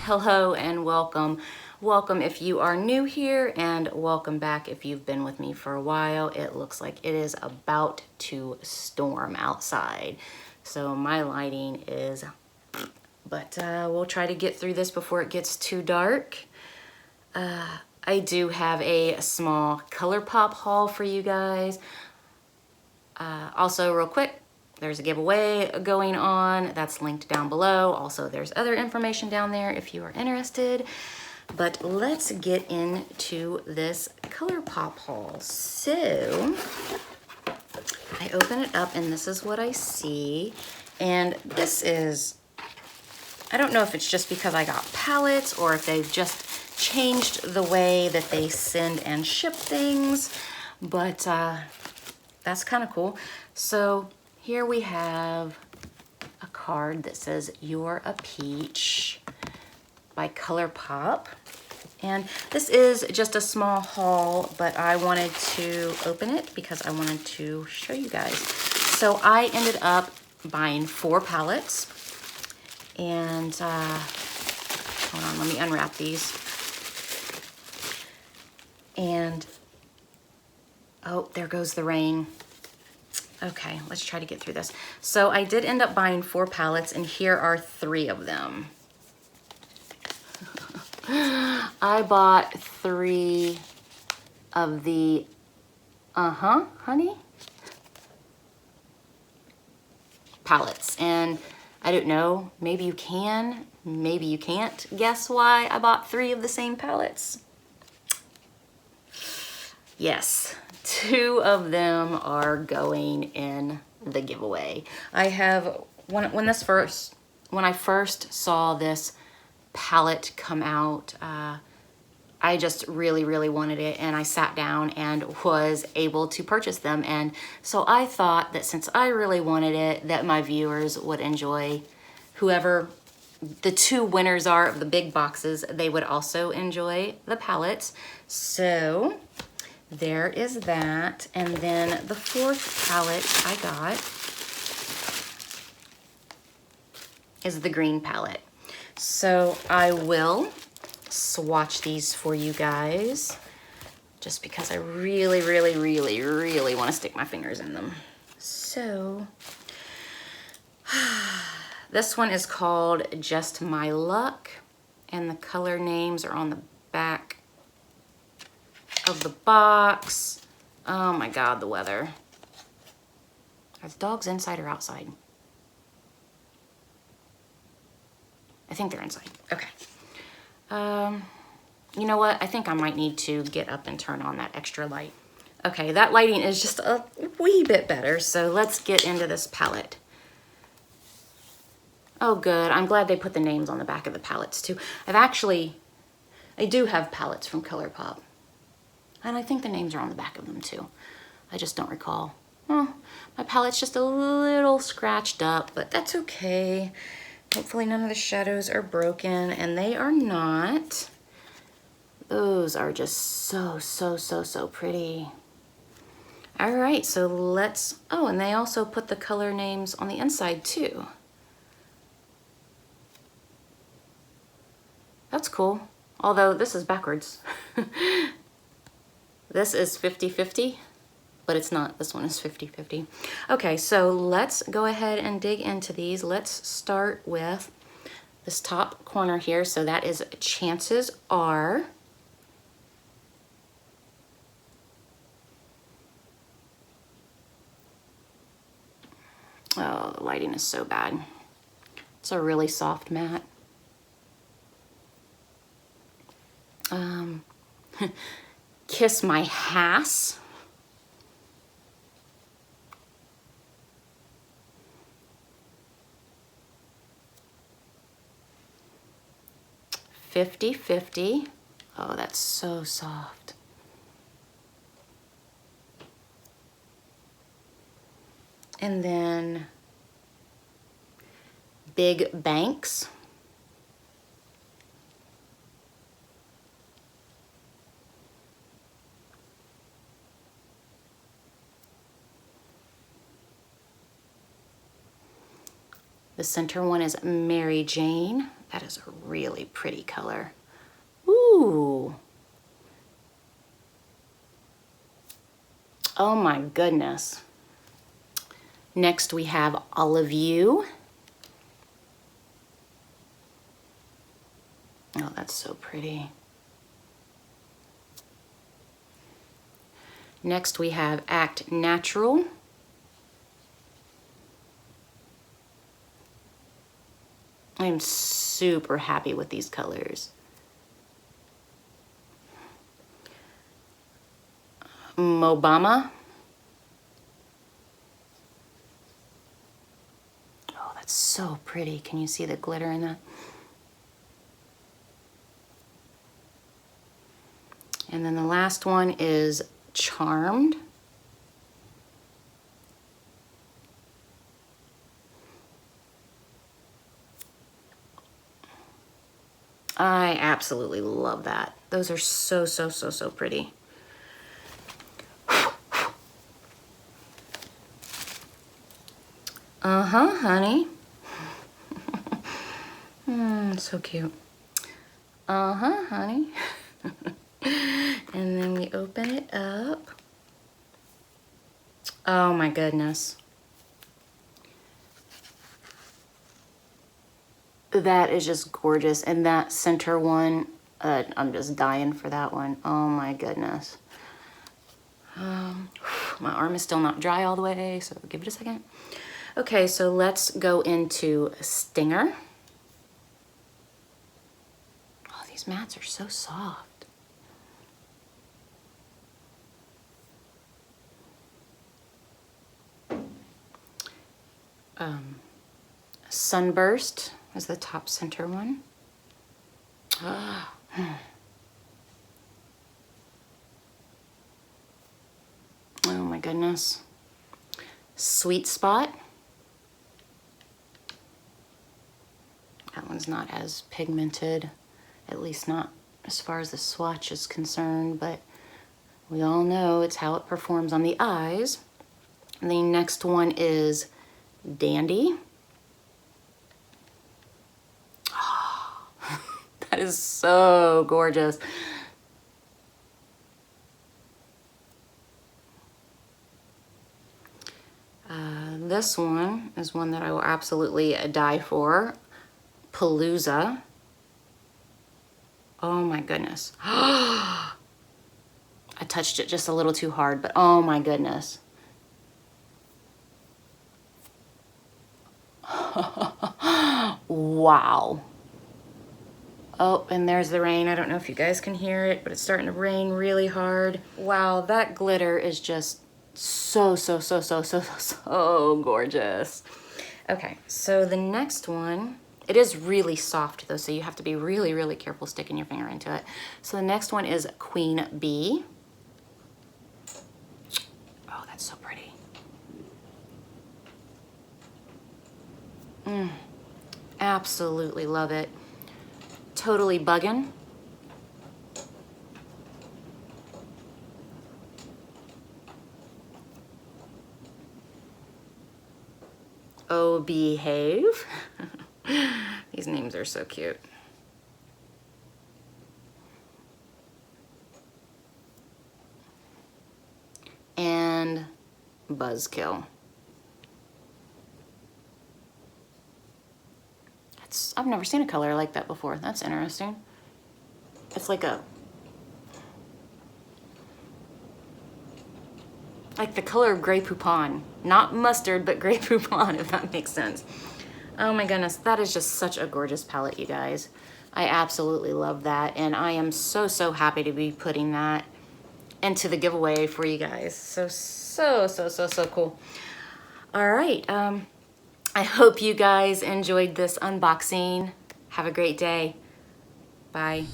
Hello and welcome. Welcome if you are new here, and welcome back if you've been with me for a while. It looks like it is about to storm outside, so my lighting is, but we'll try to get through this before it gets too dark. I do have a small Colourpop haul for you guys. Also, real quick, there's a giveaway going on that's linked down below. Also, there's other information down there if you are interested. But let's get into this Colourpop haul. So I open it up and this is what I see. And this is, I don't know if it's just because I got palettes or if they've just changed the way that they send and ship things, but that's kind of cool. So here we have a card that says "You're a Peach" by Colourpop. And this is just a small haul, but I wanted to open it because I wanted to show you guys. So I ended up buying 4 palettes. And hold on, let me unwrap these. And oh, there goes the rain. Okay, let's try to get through this. So I did end up buying 4 palettes, and here are 3 of them. I bought 3 of the honey palettes, and I don't know, maybe you can, maybe you can't guess why I bought 3 of the same palettes. Yes, 2 of them are going in the giveaway. I have, when I first saw this palette come out, I just really wanted it, and I sat down and was able to purchase them. And so I thought that since I really wanted it, that my viewers would enjoy, whoever the 2 winners are of the big boxes, they would also enjoy the palettes. So there is that. And then the 4th palette I got is the green palette. So I will swatch these for you guys just because I really want to stick my fingers in them. So this one is called Just My Luck, and the color names are on the back of the box. Oh my God, the weather. Are the dogs inside or outside? I think they're inside. Okay. You know what? I think I might need to get up and turn on that extra light. Okay, that lighting is just a wee bit better, so let's get into this palette. Oh, good. I'm glad they put the names on the back of the palettes, too. I do have palettes from Colourpop, and I think the names are on the back of them, too. I just don't recall. Oh, my palette's just a little scratched up, but that's okay. Hopefully none of the shadows are broken, and they are not. Those are just so pretty. All right, so let's, oh, and they also put the color names on the inside too. That's cool, although this is backwards. This is 50-50, but it's not. This one is 50-50. Okay, so let's go ahead and dig into these. Let's start with this top corner here. So that is Chances Are. Oh, the lighting is so bad. It's a really soft matte. Kiss My Hass. "50-50. Oh, that's so soft. And then Big Banks. The center one is Mary Jane. That is a really pretty color. Ooh. Oh my goodness. Next we have Olive You. Oh, that's so pretty. Next we have Act Natural. I'm super happy with these colors. Mobama. Oh, that's so pretty. Can you see the glitter in that? And then the last one is Charmed. I absolutely love that. Those are so, so, so, so pretty. Uh-huh, honey. So cute. Uh-huh, honey. And then we open it up. Oh my goodness. That is just gorgeous. And that center one, I'm just dying for that one. Oh my goodness. My arm is still not dry all the way, so give it a second. Okay, so let's go into Stinger. Oh, these mats are so soft. Sunburst is the top center one. Oh my goodness. Sweet Spot. That one's not as pigmented, at least not as far as the swatch is concerned, but we all know it's how it performs on the eyes. And the next one is Dandy. Oh, that is so gorgeous. This one is one that I will absolutely die for. Palooza. Oh my goodness. I touched it just a little too hard, but oh my goodness. Wow. Oh, and there's the rain. I don't know if you guys can hear it, but it's starting to rain really hard. Wow, that glitter is just so, so, so, so, so, so gorgeous. Okay, so the next one, it is really soft though, so you have to be really, really careful sticking your finger into it. So the next one is Queen Bee. Oh, that's so pretty. Absolutely love it. Totally Buggin'. Oh, Behave. These names are so cute. And Buzzkill. I've never seen a color like that before. That's interesting. It's like the color of Grey Poupon. Not mustard, but Grey Poupon, if that makes sense. Oh my goodness, that is just such a gorgeous palette, you guys. I absolutely love that, and I am so, so happy to be putting that into the giveaway for you guys. So, so, so, so, so cool. All right, I hope you guys enjoyed this unboxing. Have a great day. Bye.